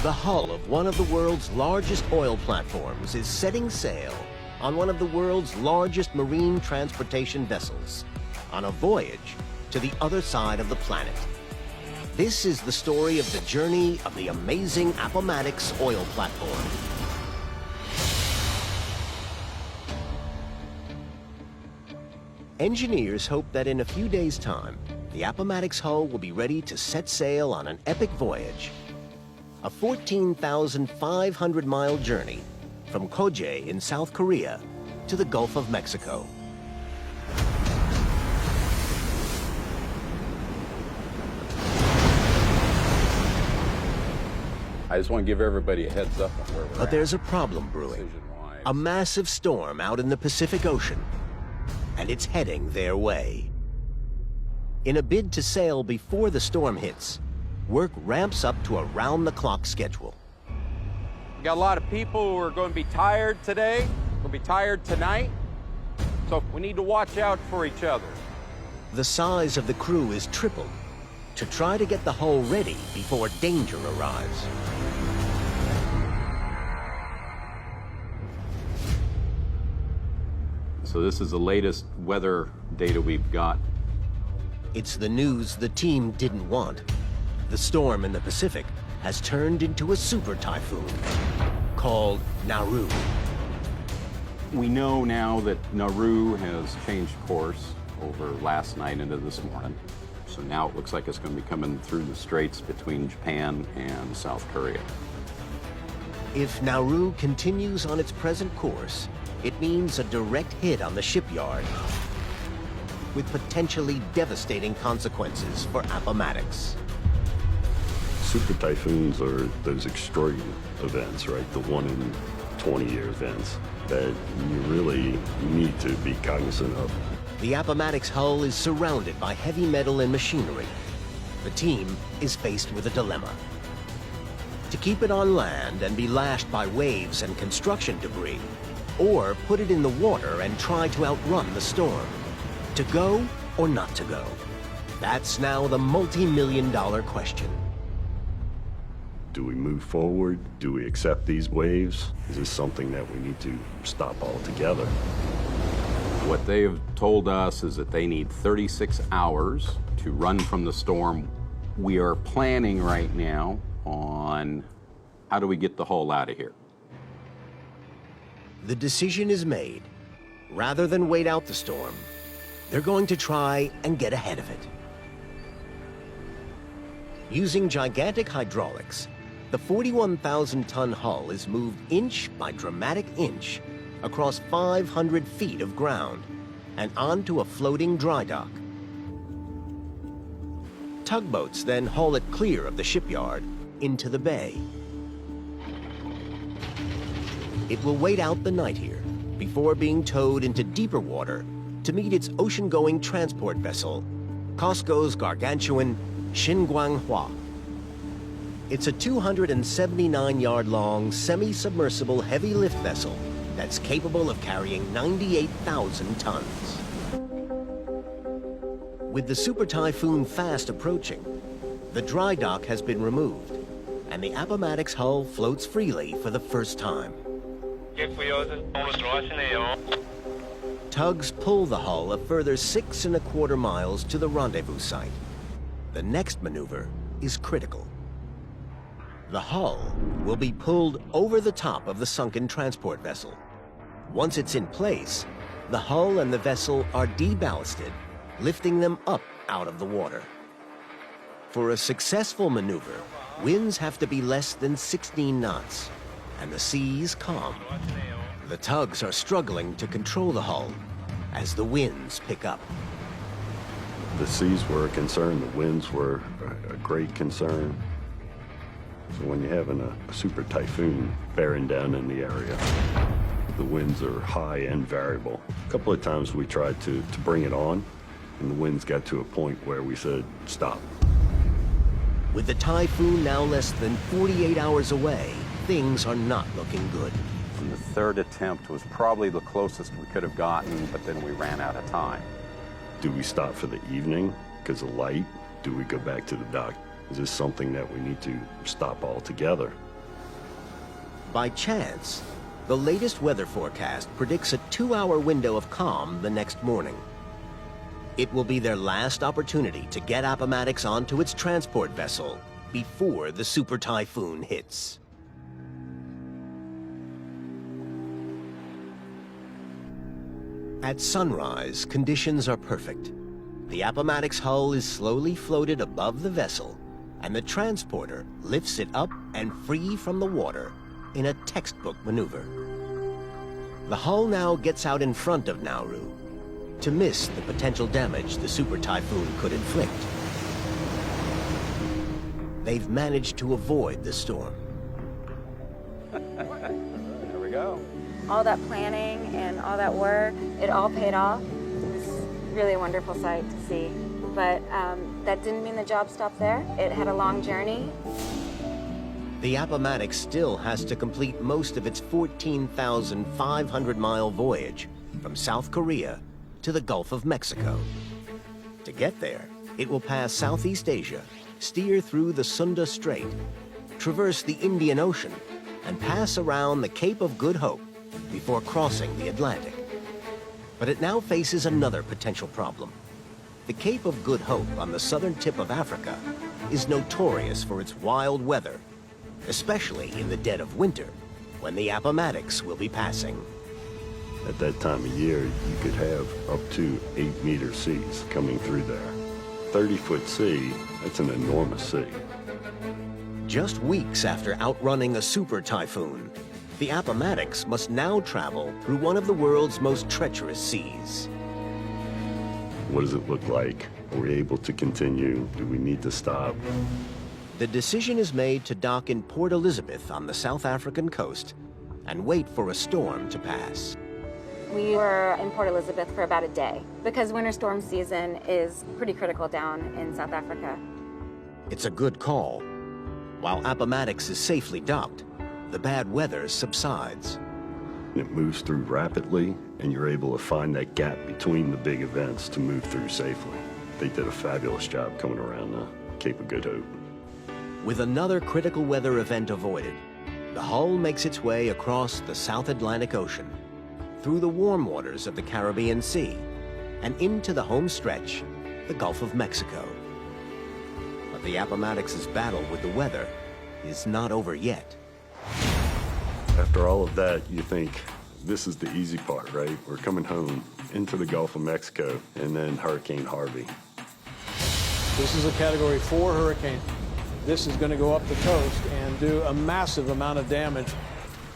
The hull of one of the world's largest oil platforms is setting sail on one of the world's largest marine transportation vessels on a voyage to the other side of the planet. This is the story of the journey of the amazing Appomattox oil platform. Engineers hope that in a few days' time, the Appomattox hull will be ready to set sail on an epic voyage. A 14,500-mile journey from Koje in South Korea to the Gulf of Mexico. I just want to give everybody a heads up on where we're at. But there's a problem brewing. A massive storm out in the Pacific Ocean, and it's heading their way. In a bid to sail before the storm hits, work ramps up to a round-the-clock schedule. We got a lot of people who are going to be tired today, going to be tired tonight, so we need to watch out for each other. The size of the crew is tripled to try to get the hull ready before danger arrives. So this is the latest weather data we've got. It's the news the team didn't want. The storm in the Pacific has turned into a super typhoon called Naru. We know now that Naru has changed course over last night into this morning. So now it looks like it's going to be coming through the straits between Japan and South Korea. If Nauru continues on its present course, it means a direct hit on the shipyard with potentially devastating consequences for Appomattox. Super typhoons are those extreme events, right? The 1 in 20-year events that you really need to be cognizant of. The Appomattox hull is surrounded by heavy metal and machinery. The team is faced with a dilemma. To keep it on land and be lashed by waves and construction debris, or put it in the water and try to outrun the storm. To go or not to go? That's now the multi-million-dollar question. Do we move forward? Do we accept these waves? Is this something that we need to stop altogether? What they have told us is that they need 36 hours to run from the storm. We are planning right now on how do we get the hull out of here. The decision is made. Rather than wait out the storm, they're going to try and get ahead of it. Using gigantic hydraulics, the 41,000-ton hull is moved inch by dramatic inch across 500 feet of ground and onto a floating dry dock. Tugboats then haul it clear of the shipyard into the bay. It will wait out the night here before being towed into deeper water to meet its ocean-going transport vessel, COSCO's gargantuan Xinguanghua. It's a 279-yard-long, semi-submersible heavy-lift vessel that's capable of carrying 98,000 tons. With the super typhoon fast approaching, the dry dock has been removed, and the Appomattox hull floats freely for the first time. Tugs pull the hull a further 6¼ miles to the rendezvous site. The next maneuver is critical. The hull will be pulled over the top of the sunken transport vessel. Once it's in place, the hull and the vessel are deballasted, lifting them up out of the water. For a successful maneuver, winds have to be less than 16 knots, and the seas calm. The tugs are struggling to control the hull as the winds pick up. The seas were a concern, the winds were a great concern. So when you're having a super typhoon bearing down in the area, the winds are high and variable. A couple of times we tried to bring it on, and the winds got to a point where we said, stop. With the typhoon now less than 48 hours away, things are not looking good. And the third attempt was probably the closest we could have gotten, but then we ran out of time. Do we stop for the evening because of light? Do we go back to the dock? Is this something that we need to stop altogether? By chance, the latest weather forecast predicts a 2-hour window of calm the next morning. It will be their last opportunity to get Appomattox onto its transport vessel before the super typhoon hits. At sunrise, conditions are perfect. The Appomattox hull is slowly floated above the vessel, and the transporter lifts it up and free from the water in a textbook maneuver. The hull now gets out in front of Nauru to miss the potential damage the super typhoon could inflict. They've managed to avoid the storm. There we go. All that planning and all that work, it all paid off. It was really a wonderful sight to see. But that didn't mean the job stopped there. It had a long journey. The Appomattox still has to complete most of its 14,500-mile voyage from South Korea to the Gulf of Mexico. To get there, it will pass Southeast Asia, steer through the Sunda Strait, traverse the Indian Ocean, and pass around the Cape of Good Hope before crossing the Atlantic. But it now faces another potential problem. The Cape of Good Hope on the southern tip of Africa is notorious for its wild weather, especially in the dead of winter, when the Appomattox will be passing. At that time of year, you could have up to 8-meter seas coming through there. 30-foot sea, that's an enormous sea. Just weeks after outrunning a super typhoon, the Appomattox must now travel through one of the world's most treacherous seas. What does it look like? Are we able to continue? Do we need to stop? The decision is made to dock in Port Elizabeth on the South African coast and wait for a storm to pass. We were in Port Elizabeth for about a day because winter storm season is pretty critical down in South Africa. It's a good call. While Appomattox is safely docked, the bad weather subsides. It moves through rapidly, and you're able to find that gap between the big events to move through safely. They did a fabulous job coming around the Cape of Good Hope. With another critical weather event avoided, the hull makes its way across the South Atlantic Ocean, through the warm waters of the Caribbean Sea, and into the home stretch, the Gulf of Mexico. But the Appomattox's battle with the weather is not over yet. After all of that, you think, this is the easy part, right? We're coming home into the Gulf of Mexico, and then Hurricane Harvey. This is a Category 4 hurricane. This is going to go up the coast and do a massive amount of damage.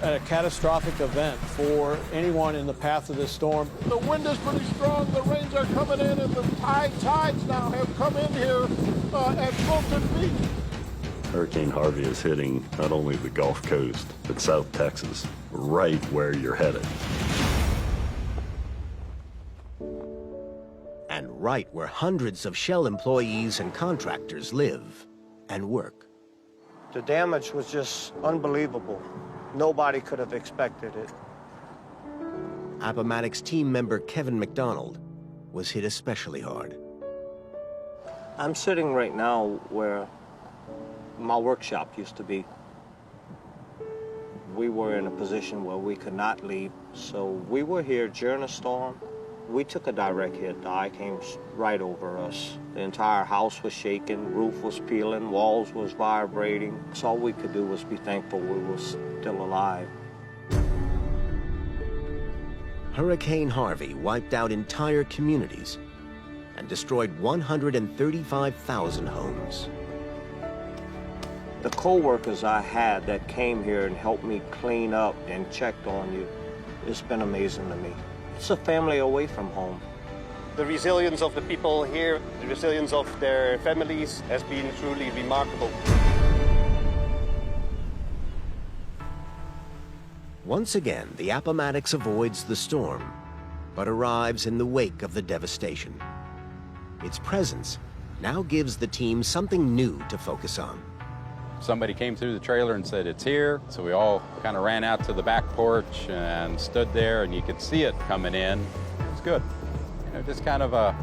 A catastrophic event for anyone in the path of this storm. The wind is pretty strong, the rains are coming in, and the tides now have come in here at Fulton Beach. Hurricane Harvey is hitting not only the Gulf Coast, but South Texas, right where you're headed. And right where hundreds of Shell employees and contractors live and work. The damage was just unbelievable. Nobody could have expected it. Appomattox team member Kevin McDonald was hit especially hard. I'm sitting right now where my workshop used to be. We were in a position where we could not leave, so we were here during a storm. We took a direct hit. The eye came right over us. The entire house was shaking, roof was peeling, walls was vibrating. So all we could do was be thankful we were still alive. Hurricane Harvey wiped out entire communities and destroyed 135,000 homes. The co-workers I had that came here and helped me clean up and checked on you, it's been amazing to me. It's a family away from home. The resilience of the people here, the resilience of their families has been truly remarkable. Once again, the Appomattox avoids the storm, but arrives in the wake of the devastation. Its presence now gives the team something new to focus on. Somebody came through the trailer and said, it's here. So we all kind of ran out to the back porch and stood there, and you could see it coming in. It was good. You know, just kind of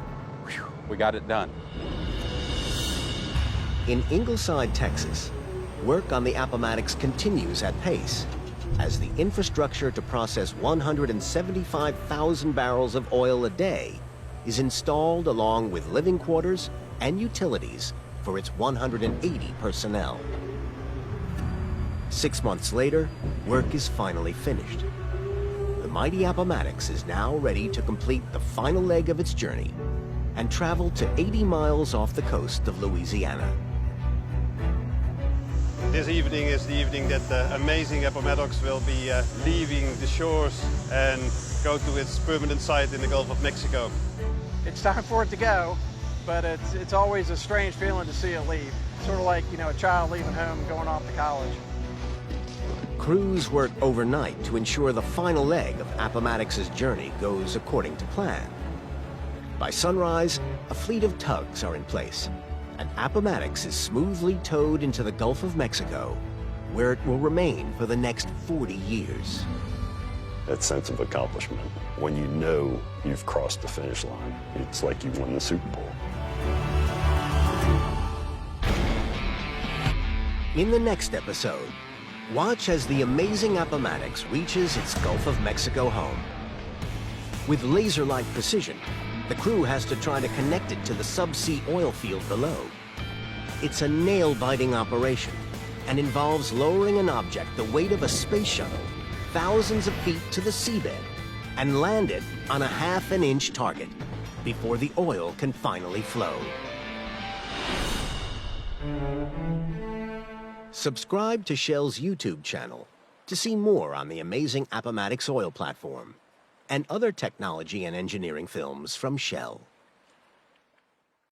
whew, we got it done. In Ingleside, Texas, work on the Appomattox continues at pace, as the infrastructure to process 175,000 barrels of oil a day is installed along with living quarters and utilities for its 180 personnel. 6 months later, work is finally finished. The mighty Appomattox is now ready to complete the final leg of its journey and travel to 80 miles off the coast of Louisiana. This evening is the evening that the amazing Appomattox will be leaving the shores and go to its permanent site in the Gulf of Mexico. It's time for it to go, but it's always a strange feeling to see it leave. Sort of like, a child leaving home going off to college. Crews work overnight to ensure the final leg of Appomattox's journey goes according to plan. By sunrise, a fleet of tugs are in place, and Appomattox is smoothly towed into the Gulf of Mexico, where it will remain for the next 40 years. That sense of accomplishment, when you know you've crossed the finish line, it's like you won the Super Bowl. In the next episode, watch as the amazing Appomattox reaches its Gulf of Mexico home. With laser-like precision, the crew has to try to connect it to the subsea oil field below. It's a nail-biting operation and involves lowering an object the weight of a space shuttle thousands of feet to the seabed and land it on a half-an-inch target before the oil can finally flow. Subscribe to Shell's YouTube channel to see more on the amazing Appomattox oil platform and other technology and engineering films from Shell.